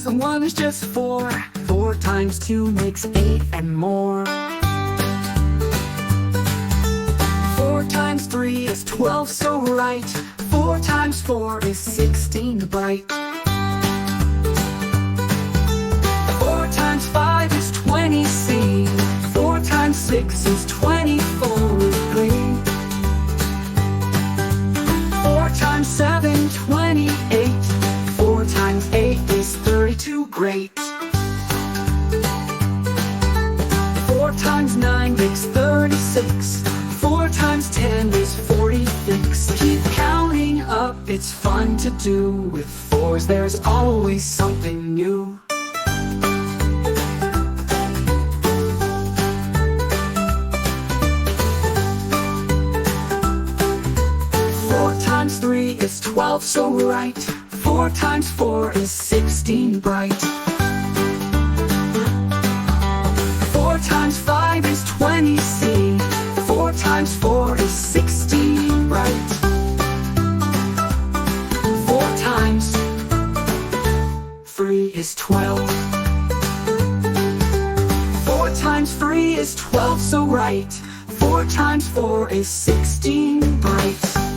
times 1 is just 4. 4 times 2 makes 8 and more. 4 times 3 is 12, so right. 4 times 4 is 16 bright. 4 times 5 is 20, see. 4 times 6 is 24 green. 4 times 7, 28. 4 times 8 is 32, great. 4 times 9 makes 36. 4 times 10 is 46. Keep counting up, it's fun to do. With 4s there's always something new. 4 times 3 is 12, so right. 4 times 4 is 16 bright. 4 times 5 is 20, see. 4 times 4 is 16 bright. 4 times 3 is 12. 4 times 3 is 12, so right. 4 times 4 is 16 bright.